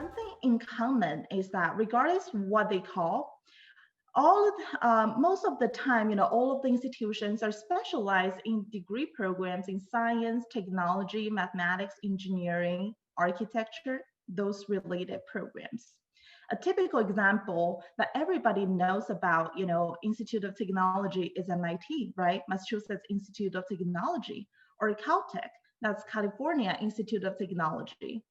one thing in common is that regardless what they call, most of the time, all of the institutions are specialized in degree programs in science, technology, mathematics, engineering, architecture, those related programs. A typical example that everybody knows about, Institute of Technology is MIT, right? Massachusetts Institute of Technology, or Caltech, that's California Institute of Technology.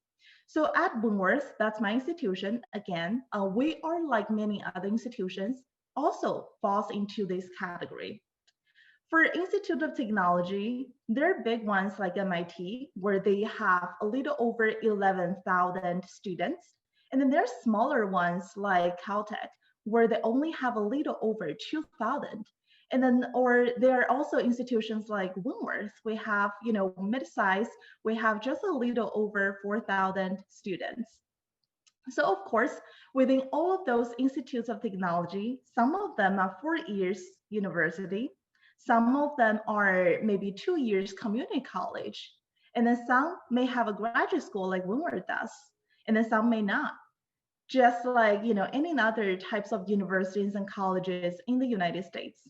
So at Wentworth, that's my institution, again, we are like many other institutions, also falls into this category. For Institute of Technology, there are big ones like MIT, where they have a little over 11,000 students. And then there are smaller ones like Caltech, where they only have a little over 2,000. And then, or there are also institutions like Wentworth. We have, mid-size, we have just a little over 4,000 students. So of course, within all of those institutes of technology, some of them are 4 years university, some of them are maybe 2 years community college, and then some may have a graduate school like Wentworth does, and then some may not. Just like any other types of universities and colleges in the United States.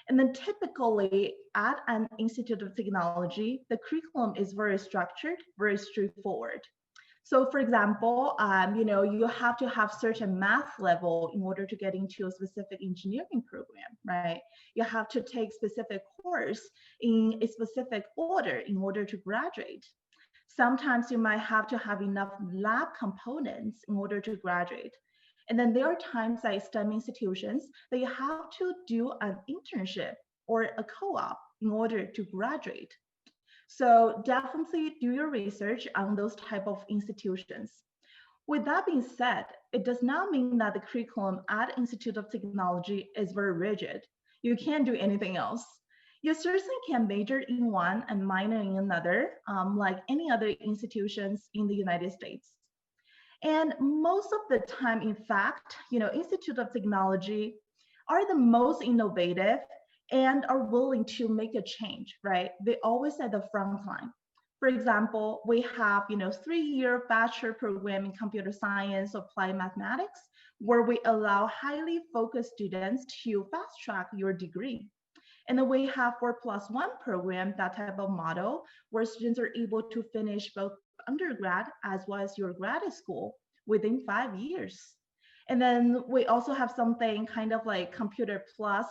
And then typically at an Institute of Technology, the curriculum is very structured, very straightforward. So for example, you have to have certain math level in order to get into a specific engineering program, right? You have to take specific course in a specific order in order to graduate. Sometimes you might have to have enough lab components in order to graduate. And then there are times at STEM institutions that you have to do an internship or a co-op in order to graduate. So definitely do your research on those type of institutions. With that being said, it does not mean that the curriculum at Institute of Technology is very rigid. You can't do anything else. You certainly can major in one and minor in another, like any other institutions in the United States. And most of the time, in fact, Institute of Technology are the most innovative and are willing to make a change, right? They always at the front line. For example, we have, 3-year bachelor program in computer science, applied mathematics, where we allow highly focused students to fast track your degree. And then we have 4+1 program, that type of model, where students are able to finish both undergrad as well as your graduate school within 5 years. And then we also have something kind of like Computer Plus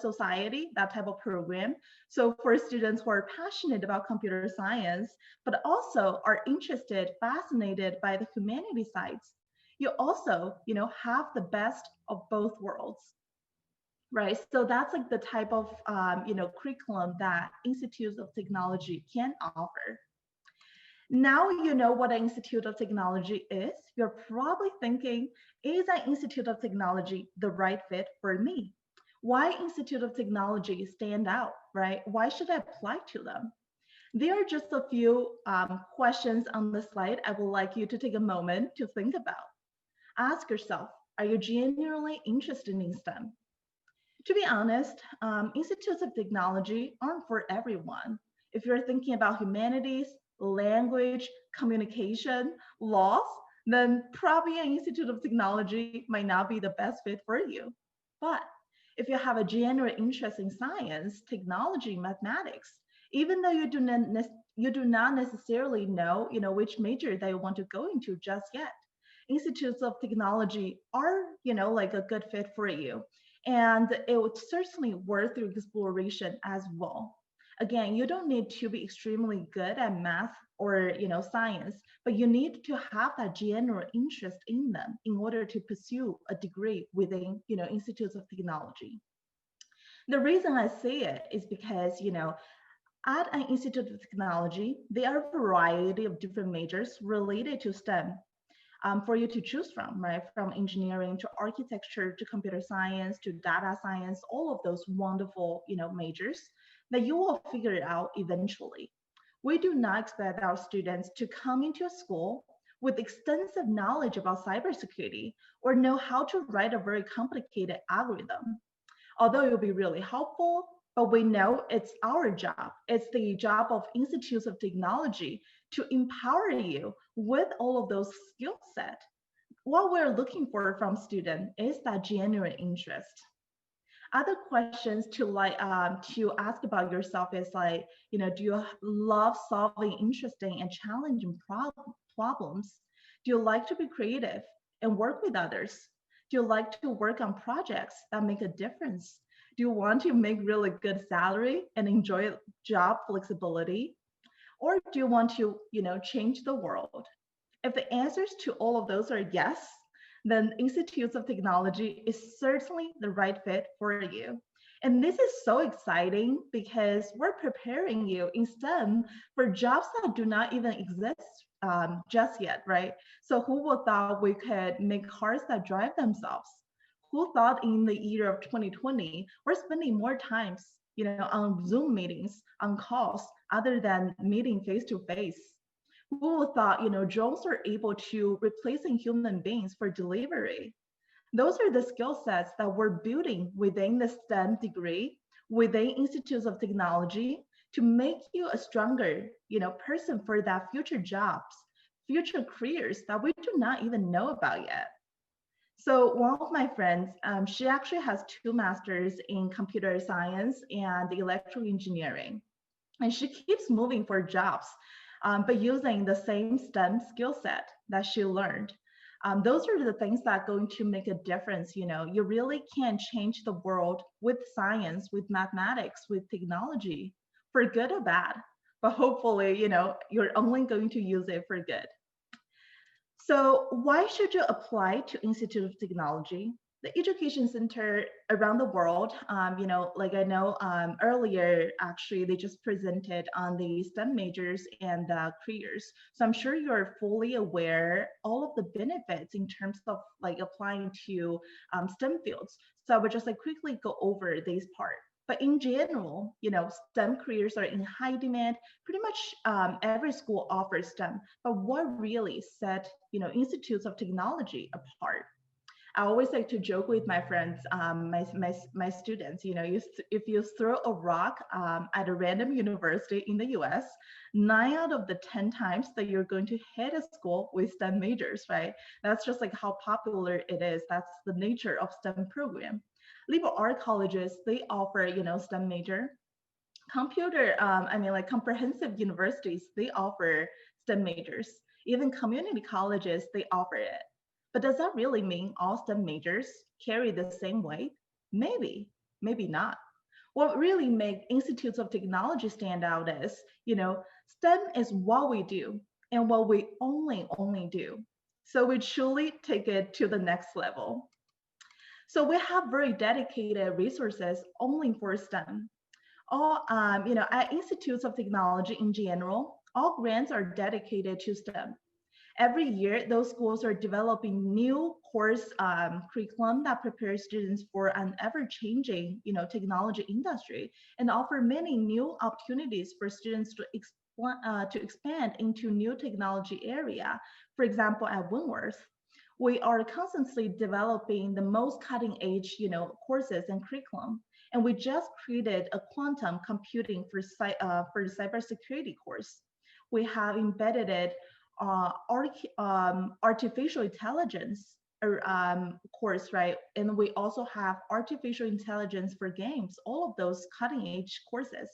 Society, that type of program. So for students who are passionate about computer science, but also are interested, fascinated by the humanities sides, you also, have the best of both worlds. Right, so that's like the type of curriculum that Institutes of Technology can offer. Now you know what an Institute of Technology is. You're probably thinking, is an Institute of Technology the right fit for me? Why Institute of Technology stand out, right? Why should I apply to them? There are just a few questions on the slide I would like you to take a moment to think about. Ask yourself, are you genuinely interested in STEM? To be honest, institutes of technology aren't for everyone. If you're thinking about humanities, language, communication, laws, then probably an institute of technology might not be the best fit for you. But if you have a genuine interest in science, technology, mathematics, even though you do not necessarily know, which major that you want to go into just yet, institutes of technology are, like a good fit for you. And it would certainly worth your exploration as well. Again, you don't need to be extremely good at math or science, but you need to have that general interest in them in order to pursue a degree within institutes of technology. The reason I say it is because at an institute of technology, there are a variety of different majors related to STEM. For you to choose from, right? From engineering to architecture to computer science to data science, all of those wonderful, majors that you will figure it out eventually. We do not expect our students to come into a school with extensive knowledge about cybersecurity or know how to write a very complicated algorithm. Although it will be really helpful, but we know it's our job. It's the job of institutes of technology to empower you with all of those skill set. What we're looking for from student is that genuine interest. Other questions to ask about yourself is like, do you love solving interesting and challenging problems? Do you like to be creative and work with others? Do you like to work on projects that make a difference? Do you want to make really good salary and enjoy job flexibility? Or do you want to, change the world? If the answers to all of those are yes, then Institutes of Technology is certainly the right fit for you. And this is so exciting because we're preparing you in STEM for jobs that do not even exist just yet, right? So who would thought we could make cars that drive themselves? Who thought in the year of 2020, we're spending more times, on Zoom meetings, on calls, other than meeting face to face? Who thought, drones are able to replacing human beings for delivery? Those are the skill sets that we're building within the STEM degree, within Institutes of Technology, to make you a stronger, person for that future jobs, future careers that we do not even know about yet. So one of my friends, she actually has 2 masters in computer science and electrical engineering. And she keeps moving for jobs, but using the same STEM skill set that she learned. Those are the things that are going to make a difference. You really can change the world with science, with mathematics, with technology, for good or bad. But hopefully, you're only going to use it for good. So why should you apply to Institute of Technology? The education center around the world, like I know earlier, actually, they just presented on the STEM majors and careers. So I'm sure you're fully aware all of the benefits in terms of like applying to STEM fields. So I would just like quickly go over this part. But in general, STEM careers are in high demand. Pretty much every school offers STEM. But what really set, institutes of technology apart? I always like to joke with my friends, my students, if you throw a rock at a random university in the US, 9 out of the 10 times that you're going to hit a school with STEM majors, right? That's just like how popular it is. That's the nature of STEM program. Liberal art colleges, they offer, STEM major. Like comprehensive universities, they offer STEM majors. Even community colleges, they offer it. But does that really mean all STEM majors carry the same weight? Maybe, maybe not. What really makes institutes of technology stand out is, STEM is what we do and what we only do. So we truly take it to the next level. So we have very dedicated resources only for STEM. At institutes of technology in general, all grants are dedicated to STEM. Every year, those schools are developing new course curriculum that prepares students for an ever-changing, technology industry and offer many new opportunities for students to expand into new technology area. For example, at Wentworth, we are constantly developing the most cutting-edge, courses and curriculum. And we just created a quantum computing for the cybersecurity course. We have embedded it artificial intelligence course, right? And we also have artificial intelligence for games, all of those cutting edge courses.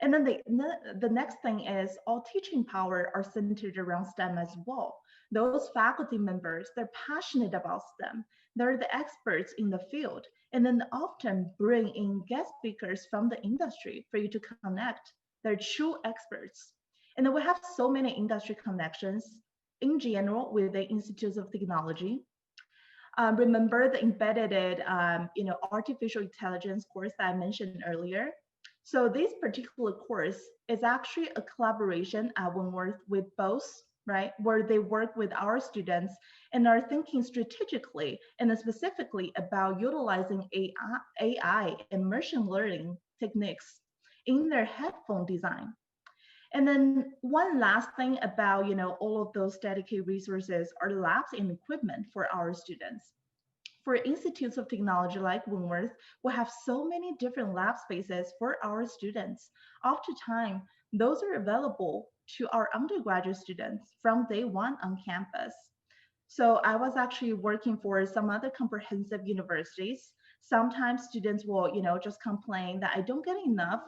And then the next thing is all teaching power are centered around STEM as well. Those faculty members, they're passionate about STEM. They're the experts in the field, and then often bring in guest speakers from the industry for you to connect. They're true experts. And then we have so many industry connections in general with the Institutes of Technology. Remember the embedded, artificial intelligence course that I mentioned earlier? So this particular course is actually a collaboration at Wentworth with both, right? Where they work with our students and are thinking strategically and specifically about utilizing AI and machine learning techniques in their headphone design. And then one last thing about, all of those dedicated resources are labs and equipment for our students. For institutes of technology like Wentworth, we have so many different lab spaces for our students. Oftentimes, those are available to our undergraduate students from day one on campus. So I was actually working for some other comprehensive universities. Sometimes students will, just complain that I don't get enough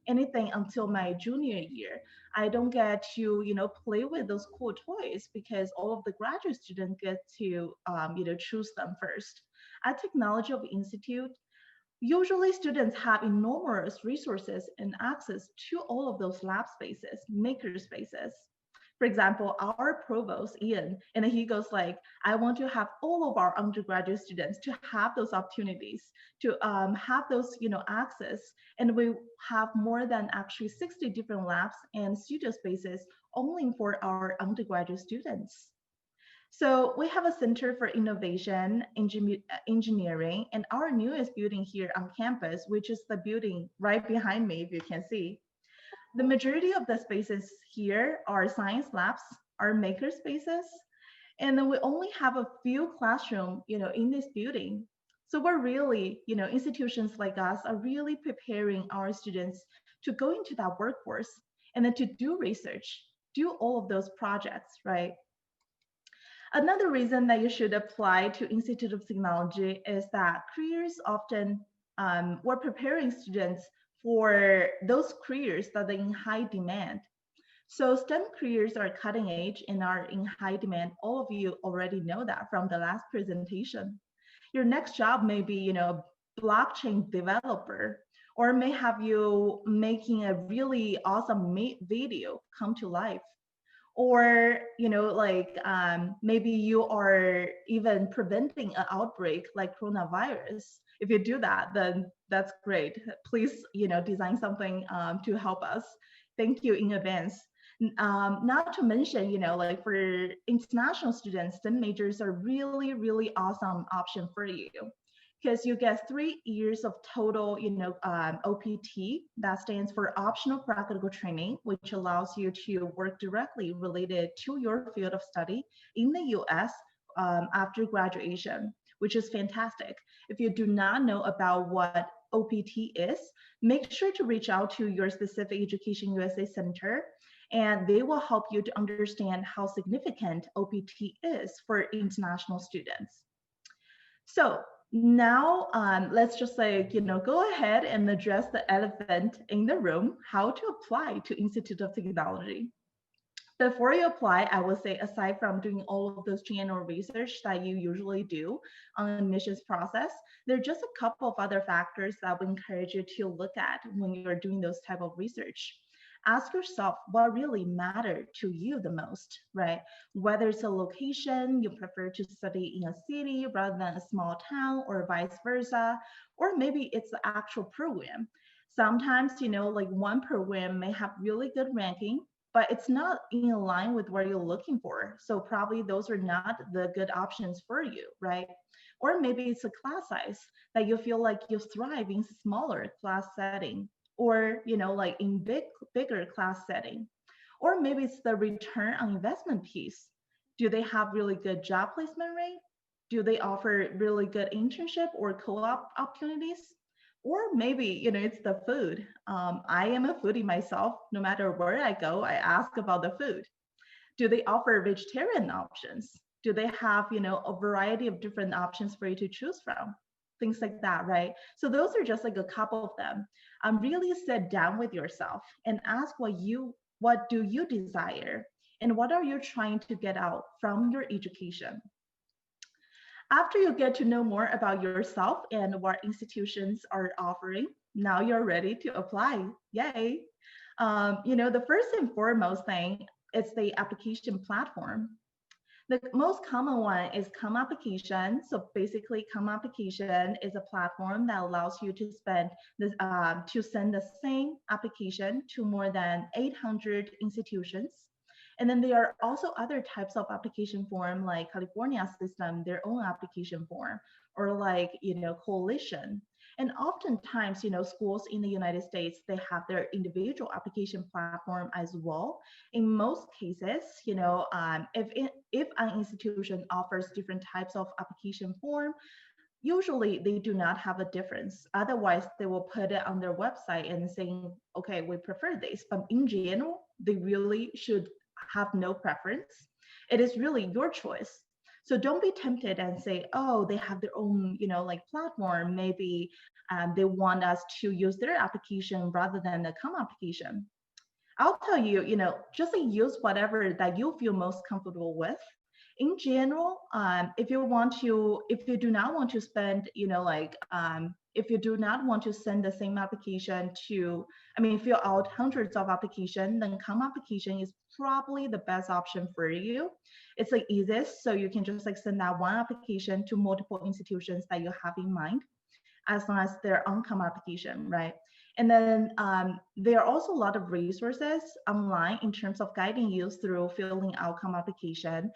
anything until my junior year. I don't get to, play with those cool toys because all of the graduate students get to, choose them first. At Technology of Institute, usually students have enormous resources and access to all of those lab spaces, maker spaces. For example, our provost, Ian, and he goes like, I want to have all of our undergraduate students to have those opportunities, to have those, access. And we have more than actually 60 different labs and studio spaces only for our undergraduate students. So we have a Center for Innovation Engineering and our newest building here on campus, which is the building right behind me, if you can see. The majority of the spaces here are science labs, are maker spaces, and then we only have a few classrooms, in this building. So we're really, institutions like us are really preparing our students to go into that workforce and then to do research, do all of those projects, right? Another reason that you should apply to Institute of Technology is that careers often, we're preparing students for those careers that are in high demand. So STEM careers are cutting edge and are in high demand. All of you already know that from the last presentation. Your next job may be, blockchain developer, or may have you making a really awesome video come to life. Or maybe you are even preventing an outbreak like coronavirus. If you do that, then that's great. Please design something to help us. Thank you in advance. Not to mention, like for international students, STEM majors are really, really awesome option for you because you get 3 years of total, OPT. That stands for optional practical training, which allows you to work directly related to your field of study in the US after graduation, which is fantastic. If you do not know about what OPT is, make sure to reach out to your specific Education USA center, and they will help you to understand how significant OPT is for international students. So now let's just go ahead and address the elephant in the room, how to apply to Institute of Technology. Before you apply, I would say, aside from doing all of those general research that you usually do on admissions process, there are just a couple of other factors that we encourage you to look at when you're doing those type of research. Ask yourself what really mattered to you the most, right? Whether it's a location, you prefer to study in a city rather than a small town, or vice versa, or maybe it's the actual program. Sometimes, like one program may have really good ranking, but it's not in line with what you're looking for. So probably those are not the good options for you, right? Or maybe it's a class size that you feel like you thrive in smaller class setting, or like in bigger class setting. Or maybe it's the return on investment piece. Do they have really good job placement rate? Do they offer really good internship or co-op opportunities? Or maybe it's the food. I am a foodie myself. No matter where I go, I ask about the food. Do they offer vegetarian options? Do they have a variety of different options for you to choose from? Things like that, right? So those are just like a couple of them. Really sit down with yourself and ask what do you desire, and what are you trying to get out from your education. After you get to know more about yourself and what institutions are offering, now you're ready to apply. Yay. The first and foremost thing is the application platform. The most common one is Come Application. So basically, Come Application is a platform that allows you to to send the same application to more than 800 institutions. And then there are also other types of application form, like California system, their own application form, or like, coalition. And oftentimes, schools in the United States, they have their individual application platform as well. In most cases, if an institution offers different types of application form, usually they do not have a difference. Otherwise, they will put it on their website and saying, okay, we prefer this. But in general, they really should have no preference. It is really your choice. So don't be tempted and say, oh, they have their own, like platform. Maybe they want us to use their application rather than the common application. I'll tell you, just use whatever that you feel most comfortable with. In general, if you do not want to spend, if you do not want to send the same application fill out hundreds of applications, then common application is probably the best option for you. It's like easiest, so you can just like send that one application to multiple institutions that you have in mind, as long as they're on common application, right? And then there are also a lot of resources online in terms of guiding you through filling out common application.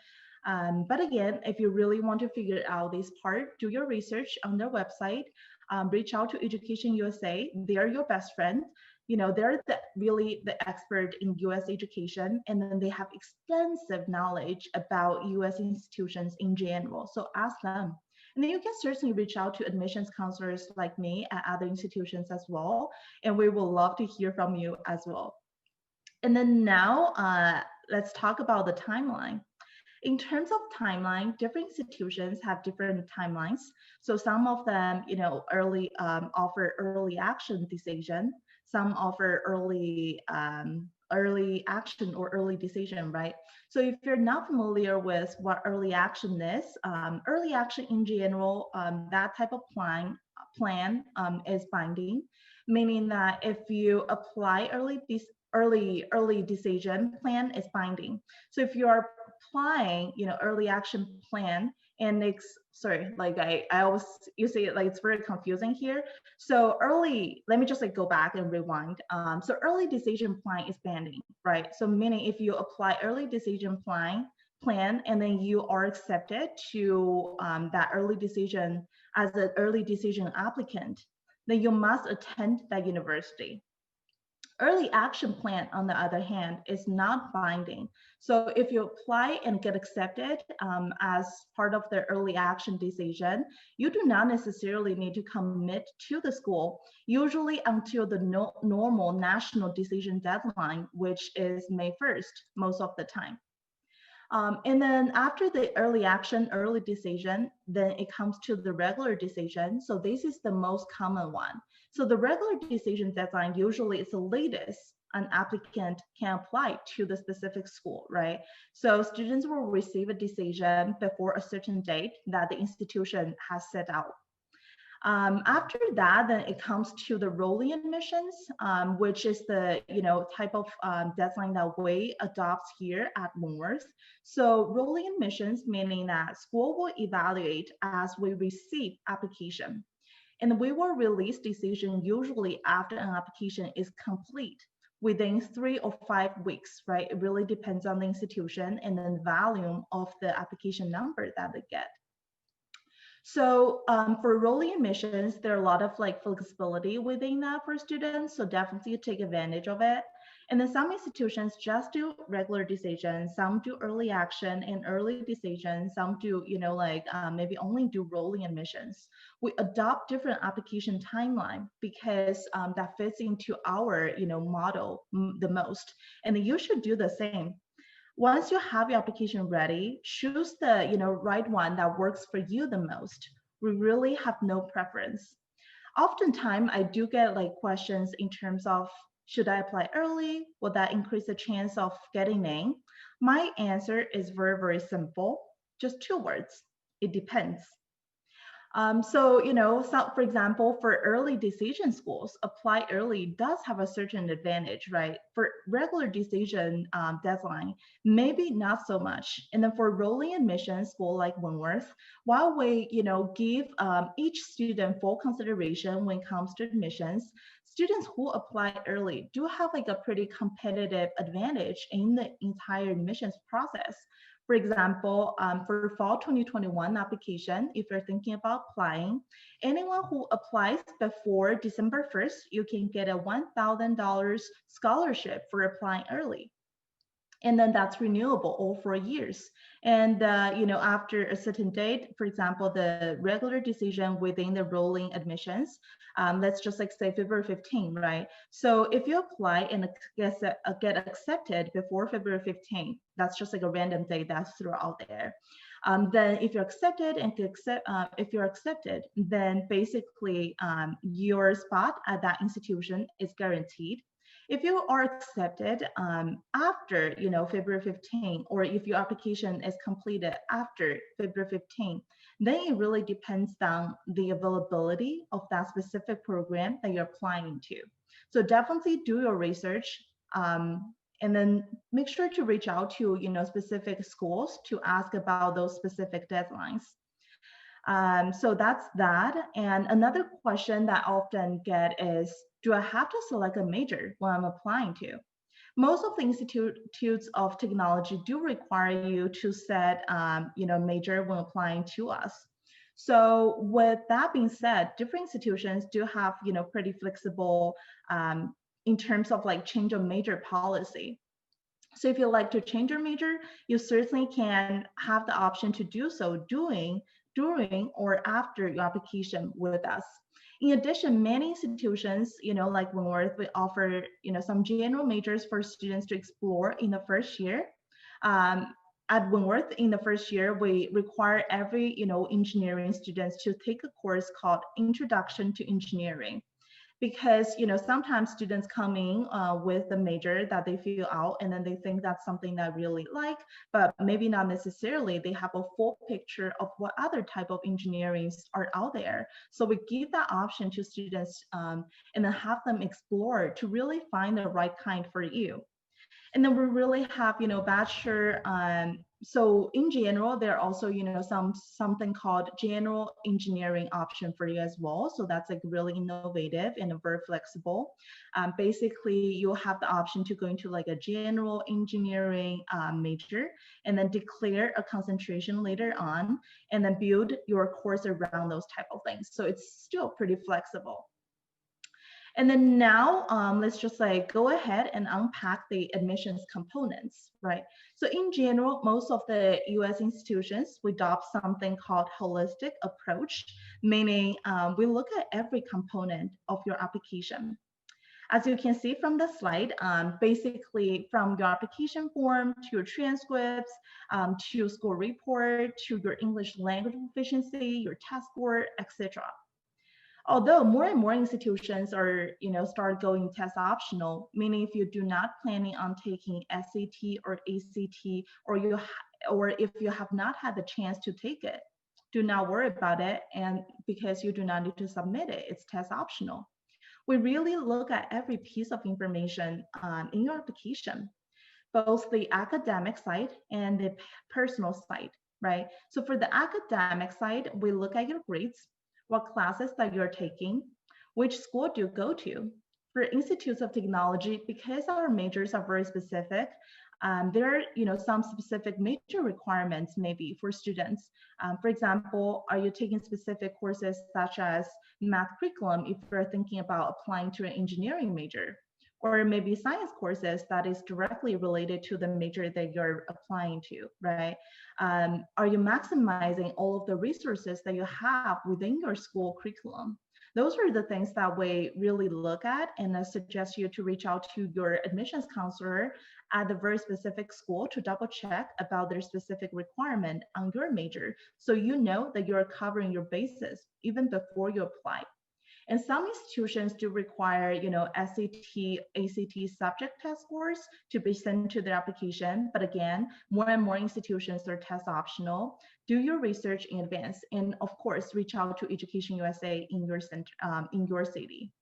But again, if you really want to figure out this part, do your research on their website, reach out to Education USA. They're your best friend. They're really the expert in US education, and then they have extensive knowledge about US institutions in general. So ask them. And then you can certainly reach out to admissions counselors like me at other institutions as well. And we will love to hear from you as well. And then now let's talk about the timeline. In terms of timeline, different institutions have different timelines. So some of them, offer early action decision. Some offer early action or early decision, right? So if you're not familiar with what early action is, early action in general, that type of plan is binding, meaning that if you apply early decision plan is binding. So if you are applying, early action plan, and it's I always you say it like it's very confusing here. So let me just like go back and rewind. So early decision plan is binding, right? So meaning if you apply early decision plan and then you are accepted to that early decision as an early decision applicant, then you must attend that university. Early action plan, on the other hand, is not binding. So if you apply and get accepted as part of the early action decision, you do not necessarily need to commit to the school, usually until the normal national decision deadline, which is May 1st, most of the time. And then after the early action, early decision, then it comes to the regular decision. So this is the most common one. So the regular decision deadline usually is the latest an applicant can apply to the specific school, right? So students will receive a decision before a certain date that the institution has set out. After that, then it comes to the rolling admissions, which is the type of deadline that we adopt here at Wentworth. So rolling admissions, meaning that school will evaluate as we receive application. And we will release decision usually after an application is complete, within 3 or 5 weeks, right? It really depends on the institution and then the volume of the application number that they get. So for rolling admissions, there are a lot of like flexibility within that for students. So definitely take advantage of it. And then some institutions just do regular decisions, some do early action and early decisions, some do, maybe only do rolling admissions. We adopt different application timeline because that fits into our, model the most. And then you should do the same. Once you have your application ready, choose the right one that works for you the most. We really have no preference. Oftentimes, I do get like questions in terms of, should I apply early? Will that increase the chance of getting in? My answer is very, very simple. Just 2 words. It depends. So, for example, for early decision schools, apply early does have a certain advantage, right? For regular decision deadline, maybe not so much. And then for rolling admission school like Wentworth, while we, give each student full consideration when it comes to admissions, students who apply early do have like a pretty competitive advantage in the entire admissions process. For example, for fall 2021 application, if you're thinking about applying, anyone who applies before December 1st, you can get a $1,000 scholarship for applying early. and then that's renewable all 4 years. And after a certain date, for example, the regular decision within the rolling admissions, let's just like say February 15, right? So if you apply and get accepted before February 15, that's just like a random date that's thrown out there. Then if you're accepted and if you're accepted, then basically your spot at that institution is guaranteed. If you are accepted after February 15, or if your application is completed after February 15, then it really depends on the availability of that specific program that you're applying to. So definitely do your research, and then make sure to reach out to specific schools to ask about those specific deadlines. So that's that. And another question that I often get is, do I have to select a major when I'm applying to? Most of the institutes of technology do require you to set major when applying to us. So with that being said, different institutions do have pretty flexible in terms of like change of major policy. So if you like to change your major, you certainly can have the option to do so during or after your application with us. In addition, many institutions, like Wentworth, we offer, some general majors for students to explore in the first year. At Wentworth, in the first year, we require every, engineering students to take a course called Introduction to Engineering, because sometimes students come in with the major that they fill out, and then they think that's something that I really like, but maybe not necessarily they have a full picture of what other type of engineerings are out there. So we give that option to students, and then have them explore to really find the right kind for you. And then we really have bachelor, so in general there are also something called general engineering option for you as well. So that's like really innovative and very flexible. Basically you'll have the option to go into like a general engineering major, and then declare a concentration later on, and then build your course around those type of things. So it's still pretty flexible. And then now let's just like go ahead and unpack the admissions components, right? So in general, most of the US institutions, we adopt something called holistic approach, meaning we look at every component of your application. As you can see from the slide, basically from your application form to your transcripts, to your school report, to your English language proficiency, your test score, etc. Although more and more institutions are, start going test optional, meaning if you do not planning on taking SAT or ACT, or if you have not had the chance to take it, do not worry about it, and because you do not need to submit it, it's test optional. We really look at every piece of information in your application, both the academic side and the personal side, right? So for the academic side, we look at your grades, what classes that you're taking, which school do you go to. For institutes of technology, because our majors are very specific, there are some specific major requirements maybe for students. For example, are you taking specific courses such as math curriculum if you're thinking about applying to an engineering major? Or maybe science courses that is directly related to the major that you're applying to, right? Are you maximizing all of the resources that you have within your school curriculum? Those are the things that we really look at, and I suggest you to reach out to your admissions counselor at the very specific school to double check about their specific requirement on your major, so you know that you're covering your bases even before you apply. And some institutions do require, SAT, ACT subject test scores to be sent to their application. But again, more and more institutions are test optional. Do your research in advance, and of course, reach out to Education USA in your center, in your city.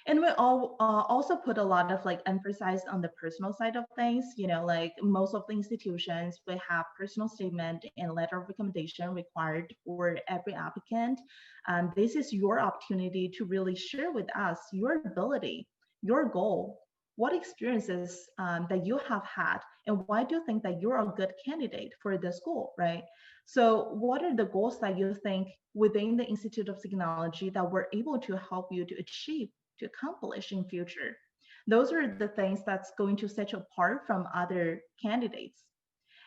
And we all also put a lot of like emphasis on the personal side of things. Like most of the institutions, we have personal statement and letter of recommendation required for every applicant. This is your opportunity to really share with us your ability, your goal, what experiences that you have had, and why do you think that you're a good candidate for the school, right? So what are the goals that you think within the Institute of Technology that we're able to help you to achieve, to accomplish in future? Those are the things that's going to set you apart from other candidates.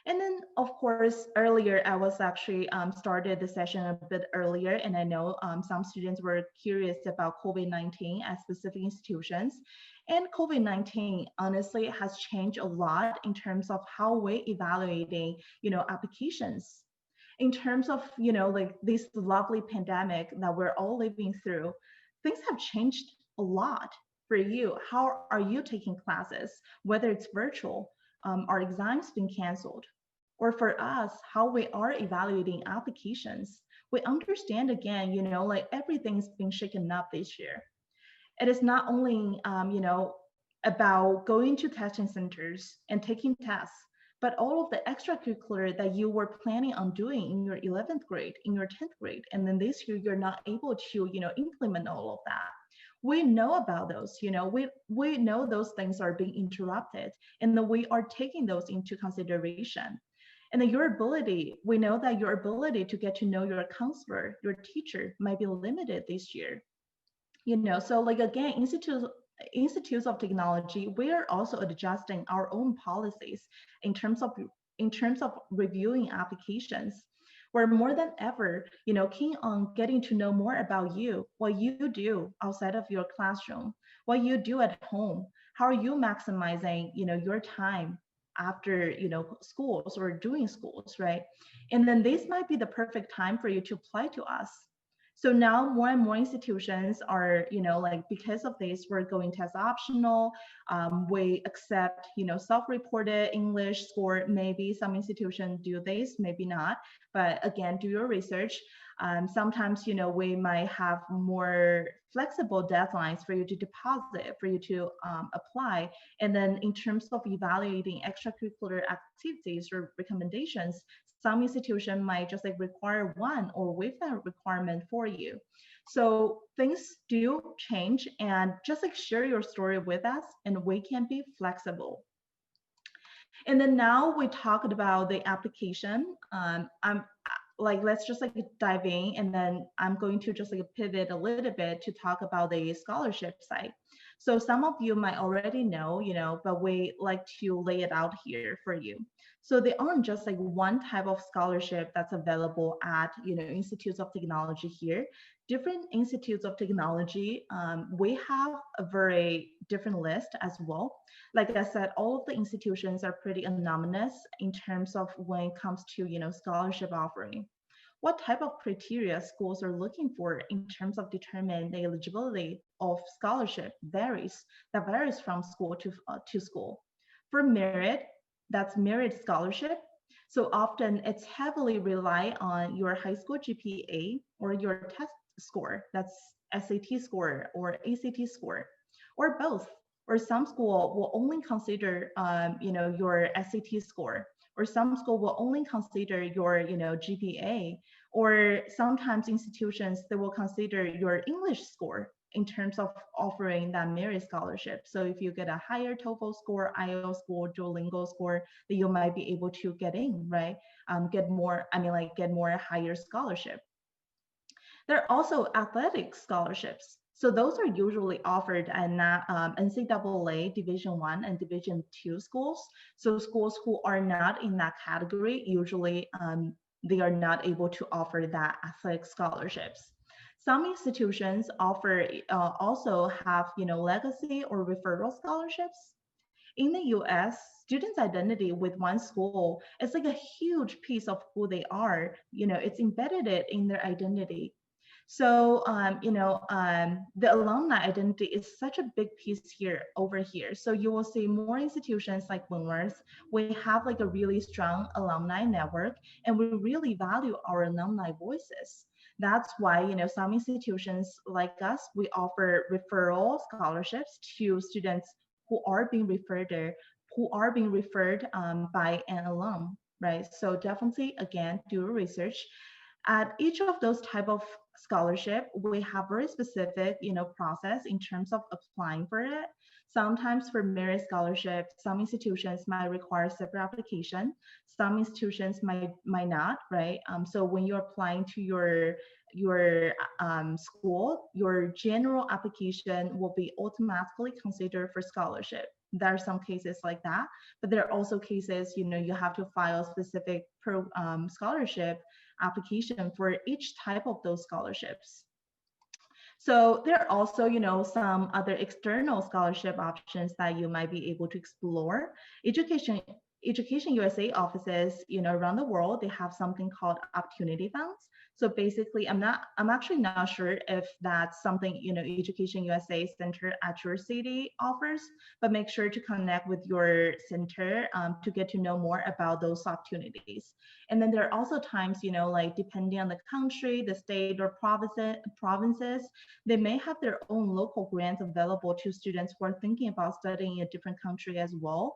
And then, of course, earlier I was actually started the session a bit earlier, and I know some students were curious about COVID-19 at specific institutions. And COVID-19 honestly has changed a lot in terms of how we're evaluating, applications. In terms of, like this lovely pandemic that we're all living through, things have changed a lot for you. How are you taking classes, whether it's virtual? Are exams being canceled? Or for us, how we are evaluating applications. We understand again, like everything's been shaken up this year. It is not only, about going to testing centers and taking tests, but all of the extracurricular that you were planning on doing in your 11th grade, in your 10th grade, and then this year you're not able to, implement all of that. We know about those, we know those things are being interrupted, and then we are taking those into consideration. And then your ability, we know that your ability to get to know your counselor, your teacher might be limited this year. So like again, institutes of technology, we are also adjusting our own policies in terms of reviewing applications. We're more than ever, keen on getting to know more about you, what you do outside of your classroom, what you do at home, how are you maximizing, your time after, schools or doing schools, right? And then this might be the perfect time for you to apply to us. So now more and more institutions are, like because of this, we're going test optional. We accept, self-reported English score. Maybe some institutions do this, maybe not. But again, do your research. Sometimes, we might have more flexible deadlines for you to deposit, for you to apply. And then in terms of evaluating extracurricular activities or recommendations, some institution might just like require one or waive that requirement for you. So things do change, and just like share your story with us and we can be flexible. And then now we talked about the application. I'm like, let's just like dive in, and then I'm going to just like pivot a little bit to talk about the scholarship side. So some of you might already know, but we like to lay it out here for you. So they aren't just like one type of scholarship that's available at, institutes of technology here. Different institutes of technology, we have a very different list as well. Like I said, all of the institutions are pretty anonymous in terms of when it comes to, scholarship offering. What type of criteria schools are looking for in terms of determining the eligibility of scholarship varies. That varies from school to school. For merit, that's merit scholarship. So often it's heavily rely on your high school GPA or your test score. That's SAT score or ACT score, or both. Or some school will only consider, your SAT score, or some school will only consider your, GPA, or sometimes institutions, they will consider your English score in terms of offering that merit scholarship. So if you get a higher TOEFL score, IELTS score, Duolingo score, then you might be able to get in, right? Get more higher scholarship. There are also athletic scholarships. So those are usually offered at NCAA Division I and Division II schools. So schools who are not in that category, usually they are not able to offer that athletic scholarships. Some institutions offer also have, legacy or referral scholarships. In the US, students' identity with one school is like a huge piece of who they are. It's embedded in their identity. So, the alumni identity is such a big piece here over here. So you will see more institutions like Wentworth. We have like a really strong alumni network, and we really value our alumni voices. That's why, some institutions like us, we offer referral scholarships to students who are being referred there, who are being referred by an alum, right? So definitely, again, do research. At each of those type of scholarship, we have very specific, process in terms of applying for it. Sometimes for merit scholarship, some institutions might require separate application. Some institutions might not, right? So when you're applying to your school, your general application will be automatically considered for scholarship. There are some cases like that, but there are also cases, you have to file a specific scholarship application for each type of those scholarships. So there are also, some other external scholarship options that you might be able to explore. Education USA offices, around the world, they have something called opportunity funds. So basically, I'm actually not sure if that's something, Education USA Center at your city offers, but make sure to connect with your center to get to know more about those opportunities. And then there are also times, like depending on the country, the state or provinces, they may have their own local grants available to students who are thinking about studying in a different country as well.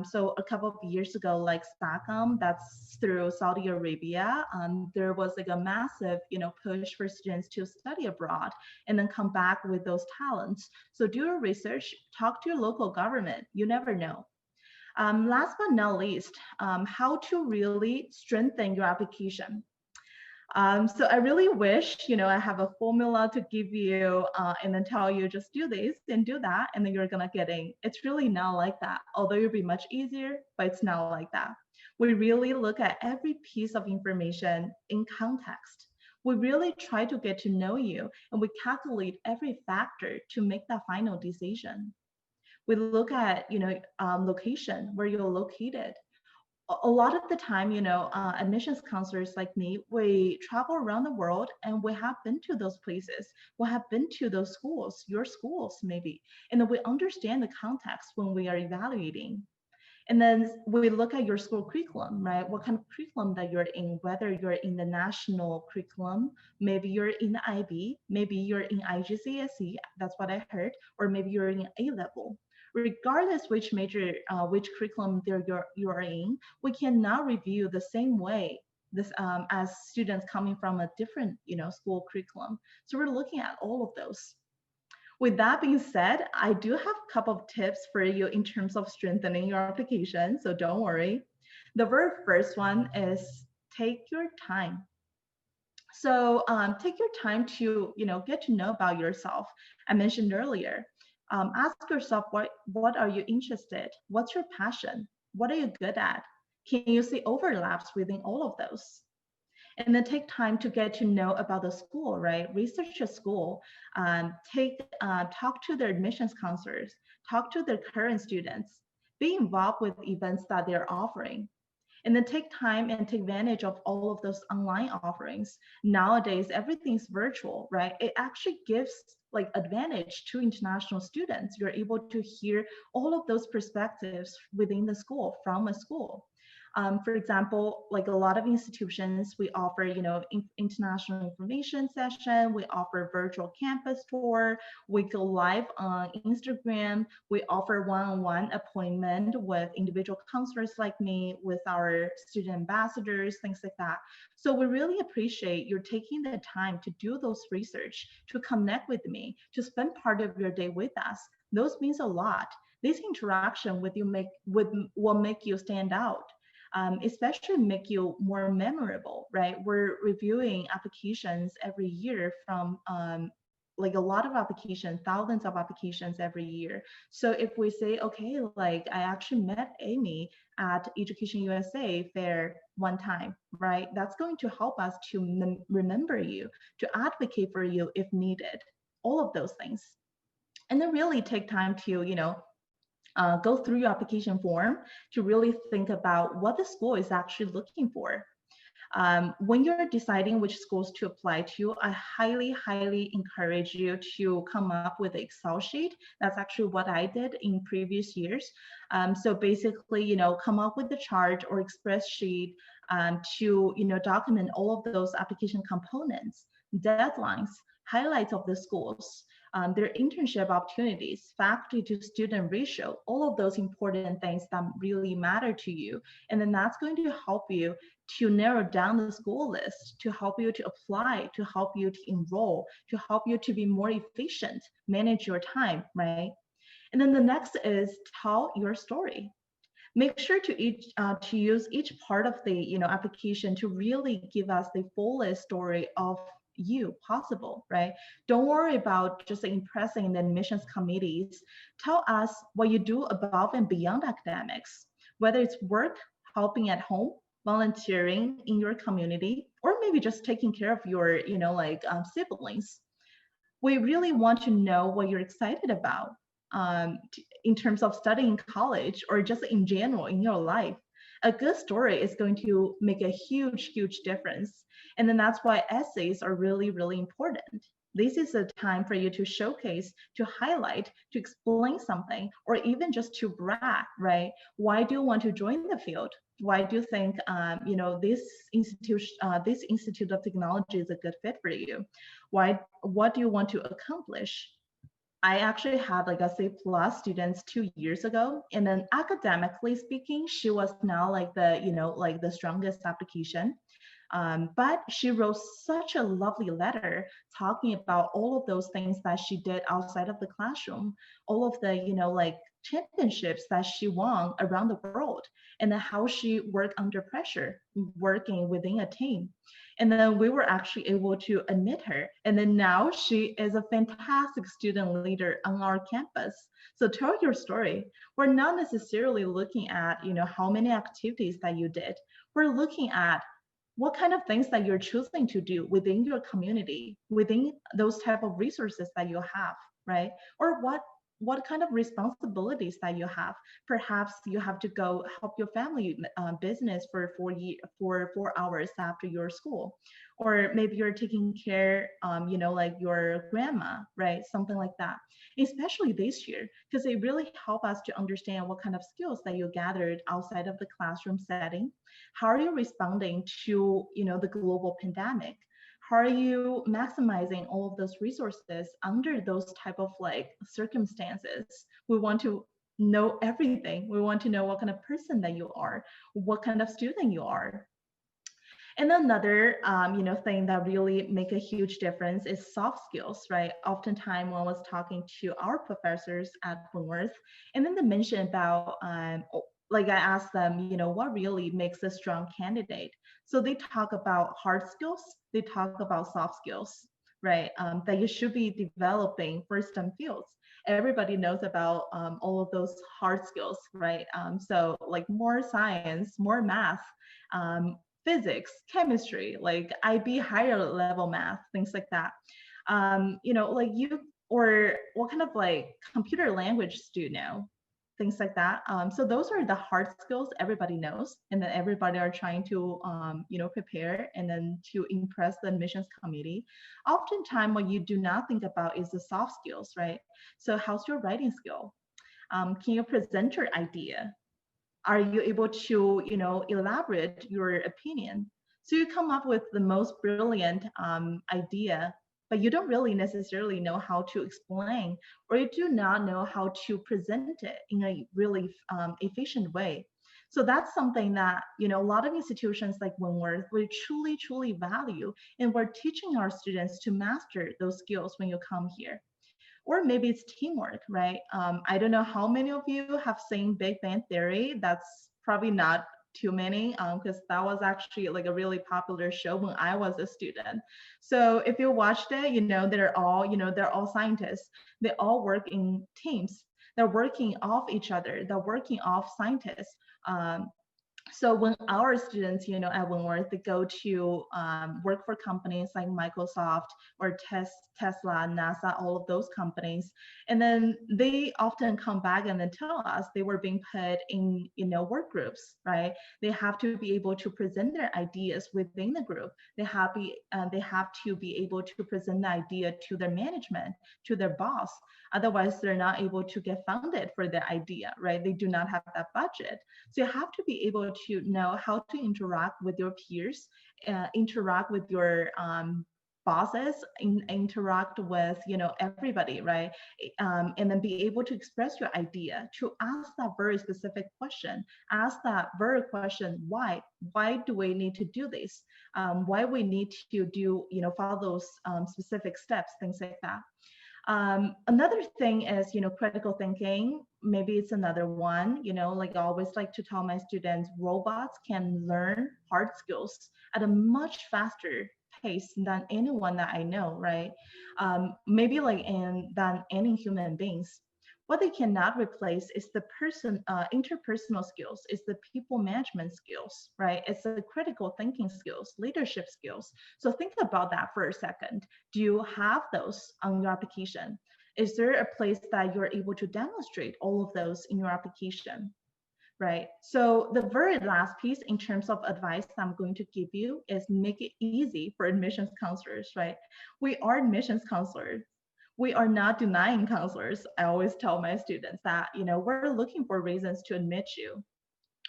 So a couple of years ago, like SACM, that's through Saudi Arabia, there was like a massive, push for students to study abroad and then come back with those talents. So do your research, talk to your local government. You never know. Last but not least, how to really strengthen your application. So I really wish, I have a formula to give you and then tell you just do this and do that, and then you're gonna get in. It's really not like that. Although it'll be much easier, but it's not like that. We really look at every piece of information in context. We really try to get to know you, and we calculate every factor to make that final decision. We look at, location, where you're located. A lot of the time, admissions counselors like me, we travel around the world and we have been to those places. We have been to those schools, your schools maybe, and then we understand the context when we are evaluating. And then we look at your school curriculum, right? What kind of curriculum that you're in, whether you're in the national curriculum, maybe you're in the IB, maybe you're in IGCSE, that's what I heard, or maybe you're in A level. Regardless which major, which curriculum you're in, we cannot review the same way this as students coming from a different, school curriculum. So we're looking at all of those. With that being said, I do have a couple of tips for you in terms of strengthening your application, so don't worry. The very first one is take your time. So take your time to, get to know about yourself. I mentioned earlier, ask yourself, what are you interested? What's your passion? What are you good at? Can you see overlaps within all of those? And then take time to get to know about the school, right? Research a school, talk to their admissions counselors, talk to their current students, be involved with events that they're offering. And then take time and take advantage of all of those online offerings. Nowadays, everything's virtual, right? It actually gives like advantage to international students. You're able to hear all of those perspectives within the school, from a school. For example, like a lot of institutions, we offer, international information session, we offer virtual campus tour, we go live on Instagram, we offer one-on-one appointment with individual counselors like me, with our student ambassadors, things like that. So we really appreciate you taking the time to do those research, to connect with me, to spend part of your day with us. Those means a lot. This interaction with you will make you stand out. Especially make you more memorable, right? We're reviewing applications every year from like a lot of applications, thousands of applications every year. So if we say, okay, like I actually met Amy at Education USA Fair one time, right? That's going to help us to remember you, to advocate for you if needed, all of those things. And then really take time to, go through your application form to really think about what the school is actually looking for. When you're deciding which schools to apply to, I highly, highly encourage you to come up with an Excel sheet. That's actually what I did in previous years. So basically, come up with the chart or express sheet to, document all of those application components, deadlines, highlights of the schools, their internship opportunities, faculty to student ratio, all of those important things that really matter to you. And then that's going to help you to narrow down the school list, to help you to apply, to help you to enroll, to help you to be more efficient, manage your time, right? And then the next is tell your story. Make sure to use each part of the application to really give us the fullest story of you possible, right? Don't worry about just impressing the admissions committees. Tell us what you do above and beyond academics, whether it's work, helping at home, volunteering in your community, or maybe just taking care of your siblings. We really want to know what you're excited about in terms of studying college or just in general in your life. A good story is going to make a huge, huge difference. And then that's why essays are really, really important. This is a time for you to showcase, to highlight, to explain something, or even just to brag, right? Why do you want to join the field? Why do you think this institute of technology is a good fit for you? What do you want to accomplish? I actually had like a C plus students 2 years ago, and then academically speaking, she was now like the strongest application. But she wrote such a lovely letter talking about all of those things that she did outside of the classroom, all of the championships that she won around the world, and then how she worked under pressure, working within a team. And then we were actually able to admit her. And then now she is a fantastic student leader on our campus. So tell your story. We're not necessarily looking at, how many activities that you did. We're looking at what kind of things that you're choosing to do within your community, within those type of resources that you have, right? Or what kind of responsibilities that you have. Perhaps you have to go help your family business for 4 hours after your school, or maybe you're taking care, like your grandma, right? Something like that. Especially this year, because it really helped us to understand what kind of skills that you gathered outside of the classroom setting. How are you responding to, the global pandemic? How are you maximizing all of those resources under those type of circumstances? We want to know everything. We want to know what kind of person that you are, what kind of student you are. And another, thing that really make a huge difference is soft skills, right? Oftentimes, when I was talking to our professors at Wentworth, and then they mentioned about, like I asked them, what really makes a strong candidate? So they talk about hard skills, they talk about soft skills, right? That you should be developing for STEM fields. Everybody knows about all of those hard skills, right? So like more science, more math, um, physics, chemistry, like IB higher level math, things like that. Or what kind of computer language do you know? Things like that. So those are the hard skills everybody knows, and then everybody are trying to, prepare and then to impress the admissions committee. Oftentimes, what you do not think about is the soft skills, right? So how's your writing skill? Can you present your idea? Are you able to elaborate your opinion? So you come up with the most brilliant idea, but you don't really necessarily know how to explain, or you do not know how to present it in a really efficient way. So that's something that a lot of institutions like Wentworth we truly truly value, and we're teaching our students to master those skills when you come here. Or maybe it's teamwork, right? I don't know how many of you have seen Big Bang Theory. That's probably not too many, because that was actually like a really popular show when I was a student. So if you watched it, they're all scientists. They all work in teams. They're working off each other. They're working off scientists. So when our students, at Wentworth, they go to work for companies like Microsoft or Tesla, NASA, all of those companies, and then they often come back and then tell us they were being put in, work groups, right? They have to be able to present their ideas within the group. They have to be able to present the idea to their management, to their boss. Otherwise, they're not able to get funded for their idea, right? They do not have that budget. So you have to be able to know how to interact with your peers, interact with your bosses, interact with everybody, right? And then be able to express your idea, to ask that very specific question, ask that very question, why do we need to do this? Why we need to do follow those specific steps, things like that. Another thing is, critical thinking. Maybe it's another one, like I always like to tell my students, robots can learn hard skills at a much faster pace than anyone that I know, right? Maybe than any human beings. What they cannot replace is the interpersonal skills, is the people management skills, right? It's the critical thinking skills, leadership skills. So think about that for a second. Do you have those on your application? Is there a place that you're able to demonstrate all of those in your application? Right. So the very last piece in terms of advice I'm going to give you is make it easy for admissions counselors, right? We are admissions counselors. We are not denying counselors. I always tell my students that, we're looking for reasons to admit you.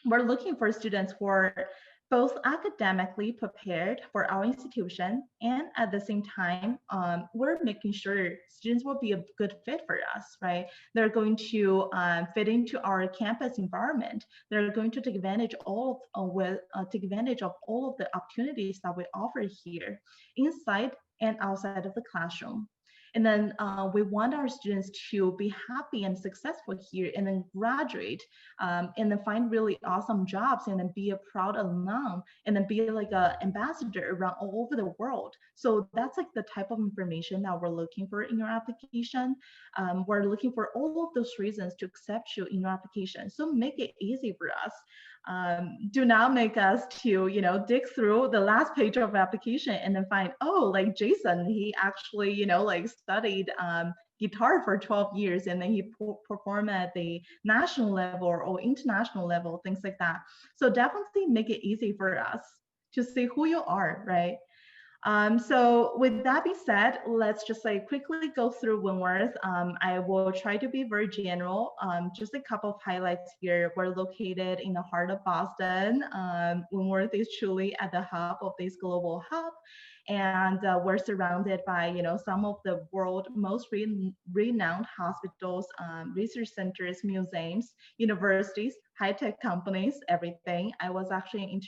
We're looking for students who are both academically prepared for our institution, and at the same time, we're making sure students will be a good fit for us, right? They're going to fit into our campus environment. They're going to take advantage take advantage of all of the opportunities that we offer here, inside and outside of the classroom. And then we want our students to be happy and successful here, and then graduate, and then find really awesome jobs, and then be a proud alum, and then be like an ambassador around all over the world. So that's like the type of information that we're looking for in your application. We're looking for all of those reasons to accept you in your application. So make it easy for us. Do not make us to, dig through the last page of application and then find, oh, like Jason, he actually, like studied guitar for 12 years, and then he performed at the national level or international level, things like that. So definitely make it easy for us to see who you are, right? So with that being said, let's just like quickly go through Wentworth. I will try to be very general. Just a couple of highlights here. We're located in the heart of Boston. Wentworth is truly at the hub of this global hub. And we're surrounded by, some of the world most renowned hospitals, research centers, museums, universities, high-tech companies, everything. I was actually an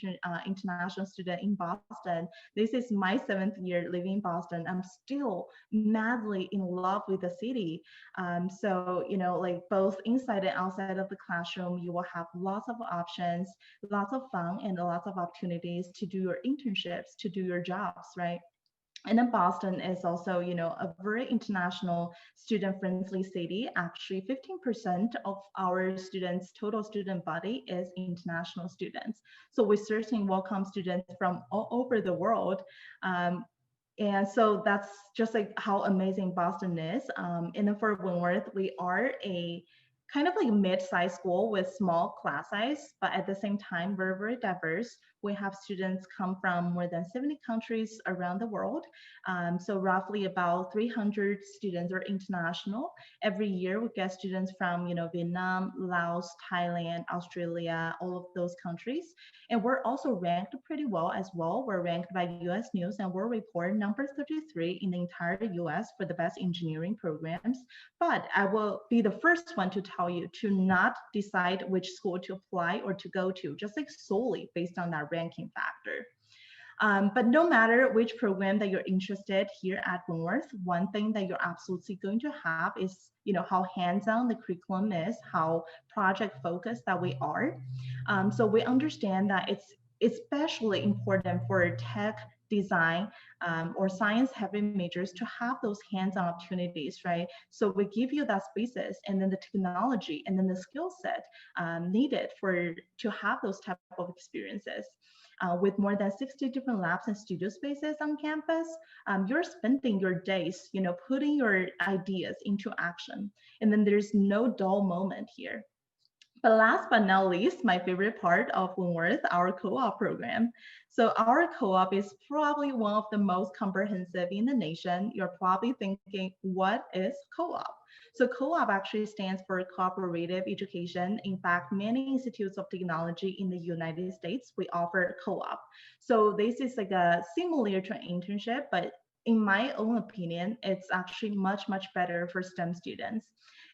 international student in Boston. This is my 7th year living in Boston. I'm still madly in love with the city. So, like both inside and outside of the classroom, you will have lots of options, lots of fun, and lots of opportunities to do your internships, to do your jobs, right? And then Boston is also, a very international student-friendly city. Actually, 15% of our students' total student body is international students. So we certainly welcome students from all over the world. And so that's just like how amazing Boston is. And then for Wentworth, we are a kind of like mid-sized school with small class size, but at the same time, we're very diverse. We have students come from more than 70 countries around the world. So roughly about 300 students are international. Every year we get students from, Vietnam, Laos, Thailand, Australia, all of those countries. And we're also ranked pretty well as well. We're ranked by US News and World Report number 33 in the entire US for the best engineering programs. But I will be the first one to tell you to not decide which school to apply or to go to, just like solely based on that ranking factor. But no matter which program that you're interested here at Wentworth, one thing that you're absolutely going to have is, how hands-on the curriculum is, how project focused that we are. So we understand that it's especially important for tech, design, or science-heavy majors to have those hands-on opportunities, right? So we give you that spaces, and then the technology, and then the skill set needed to have those type of experiences. With more than 60 different labs and studio spaces on campus, you're spending your days, putting your ideas into action. And then there's no dull moment here. But last but not least, my favorite part of Wentworth, our co-op program. So our co-op is probably one of the most comprehensive in the nation. You're probably thinking, what is co-op? So co-op actually stands for cooperative education. In fact, many institutes of technology in the United States, we offer co-op. So this is like a similar to an internship, but in my own opinion, it's actually much, much better for STEM students.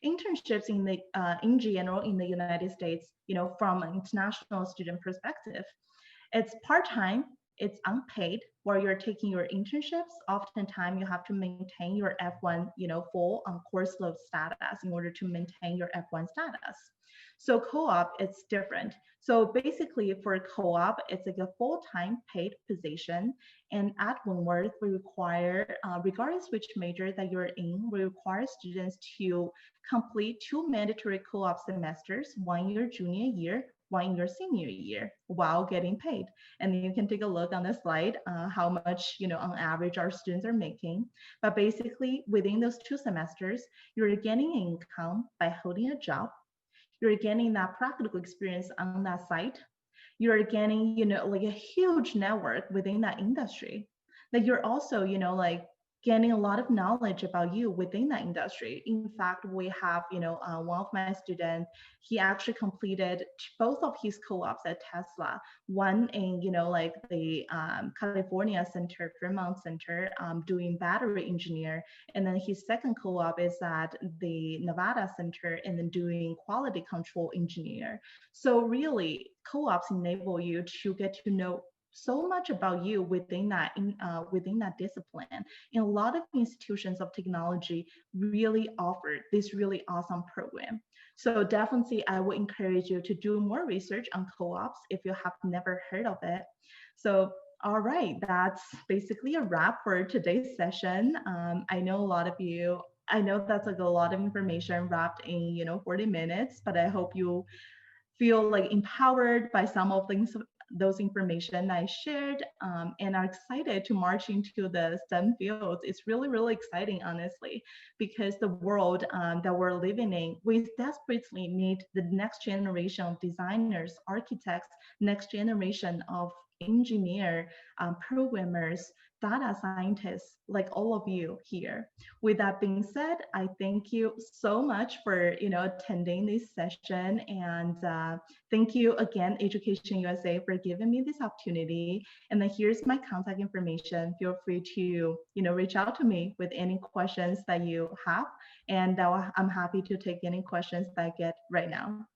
Internships in general in the United States, from an international student perspective, it's part-time, it's unpaid. While you're taking your internships, oftentimes you have to maintain your F1, full course load status in order to maintain your F1 status. So co-op, it's different. So basically for co-op, it's like a full-time paid position. And at Wentworth, we require, regardless which major that you're in, we require students to complete 2 mandatory co-op semesters, one year junior year, one year senior year, while getting paid. And you can take a look on the slide how much, on average our students are making. But basically within those 2 semesters, you're getting income by holding a job. You're getting that practical experience on that site. You're getting, like a huge network within that industry. That you're also, like getting a lot of knowledge about you within that industry. In fact, we have, one of my students, he actually completed both of his co-ops at Tesla. One in, like the California Center, Fremont Center, doing battery engineer. And then his second co-op is at the Nevada Center and then doing quality control engineer. So really, co-ops enable you to get to know so much about you within that discipline. And a lot of institutions of technology really offer this really awesome program. So definitely, I would encourage you to do more research on co-ops if you have never heard of it. So all right, that's basically a wrap for today's session. I know a lot of you. I know that's like a lot of information wrapped in 40 minutes, but I hope you feel like empowered by some of those information I shared, and are excited to march into the STEM fields. It's really, really exciting, honestly, because the world that we're living in, we desperately need the next generation of designers, architects, next generation of engineer, programmers, data scientists, like all of you here. With that being said, I thank you so much for attending this session, and thank you again, Education USA, for giving me this opportunity. And then here's my contact information. Feel free to reach out to me with any questions that you have, and I'm happy to take any questions that I get right now.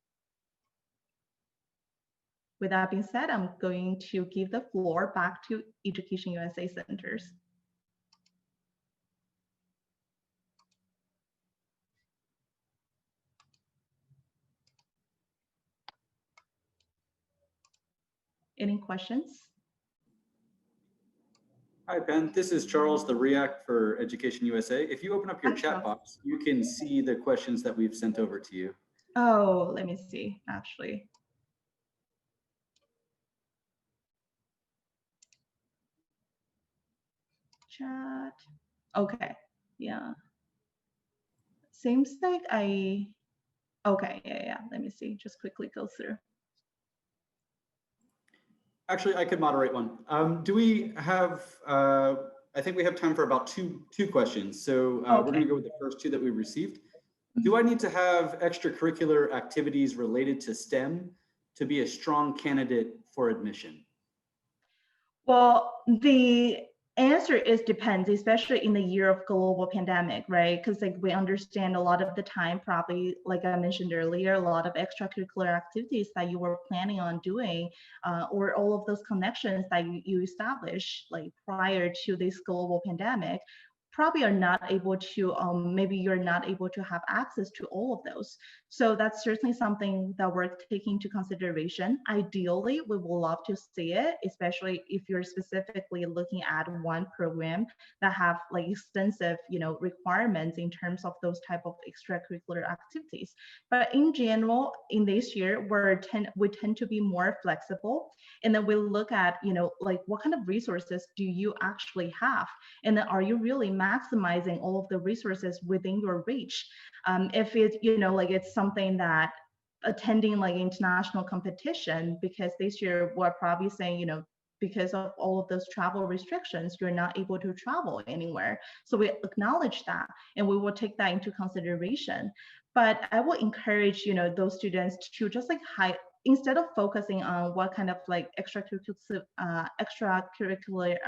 With that being said, I'm going to give the floor back to Education USA centers. Any questions? Hi, Ben. This is Charles, the React for Education USA. If you open up your chat box, you can see the questions that we've sent over to you. Oh, let me see, actually. Chat. Okay, yeah. Seems like okay, yeah. Let me see, just quickly go through. Actually, I could moderate one. Do we have, I think we have time for about two questions. So Okay. We're gonna go with the first 2 that we received. Do I need to have extracurricular activities related to STEM to be a strong candidate for admission? Well, the answer is depends, especially in the year of global pandemic, right? Because like we understand a lot of the time, probably like I mentioned earlier, a lot of extracurricular activities that you were planning on doing, or all of those connections that you establish like prior to this global pandemic, probably are not able to, maybe you're not able to have access to all of those. So that's certainly something that we're taking into consideration. Ideally, we would love to see it, especially if you're specifically looking at one program that have like extensive, requirements in terms of those type of extracurricular activities. But in general, in this year, we tend to be more flexible, and then we look at, like what kind of resources do you actually have, and then are you really maximizing all of the resources within your reach? If it's, like it's something that attending like international competition, because this year we're probably saying, because of all of those travel restrictions, you're not able to travel anywhere. So we acknowledge that, and we will take that into consideration. But I will encourage, those students to just like instead of focusing on what kind of like extracurricular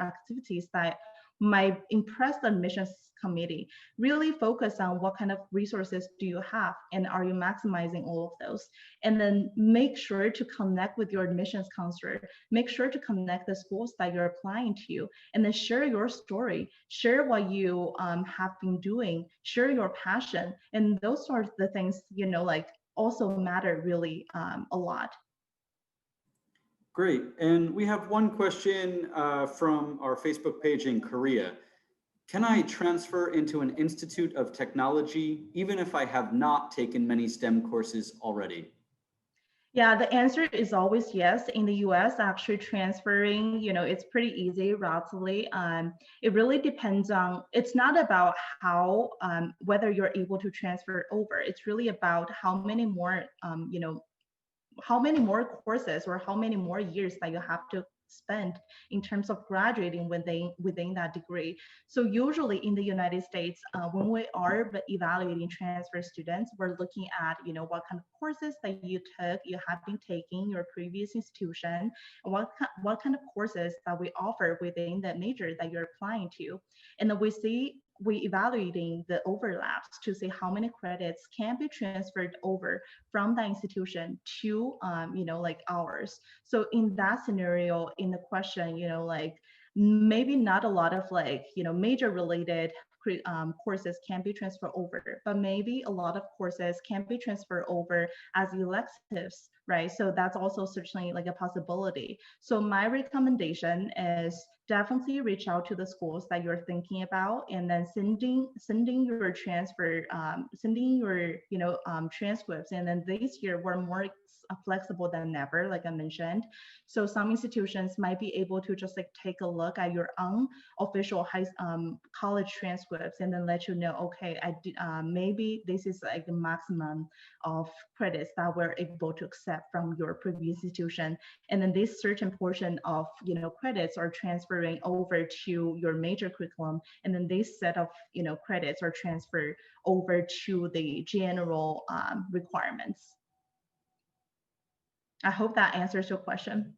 activities that might impress the admissions committee. Really focus on what kind of resources do you have and are you maximizing all of those? And then make sure to connect with your admissions counselor. Make sure to connect the schools that you're applying to, and then share your story, share what you have been doing, share your passion, and those sorts of the things, like also matter really a lot. Great. And we have one question from our Facebook page in Korea. Can I transfer into an institute of technology even if I have not taken many STEM courses already? Yeah, the answer is always yes. In the US, actually transferring, it's pretty easy, relatively. It really depends on, it's not about how, whether you're able to transfer over. It's really about how many more, how many more courses or how many more years that you have to spend in terms of graduating within that degree. So usually in the United States, when we are evaluating transfer students, we're looking at what kind of courses that you have been taking your previous institution, and what kind of courses that we offer within the major that you're applying to, and then we evaluating the overlaps to see how many credits can be transferred over from that institution to like ours. So in that scenario, in the question, like maybe not a lot of like major related courses can be transferred over, but maybe a lot of courses can be transferred over as electives, right? So that's also certainly like a possibility. So my recommendation is definitely reach out to the schools that you're thinking about, and then sending your transfer, sending your transcripts. And then this year we're more flexible than ever, like I mentioned. So some institutions might be able to just like take a look at your own official college transcripts and then let you know, okay, maybe this is like the maximum of credits that we're able to accept from your previous institution, and then this certain portion of credits are transferring over to your major curriculum, and then this set of credits are transferred over to the general requirements. I hope that answers your question.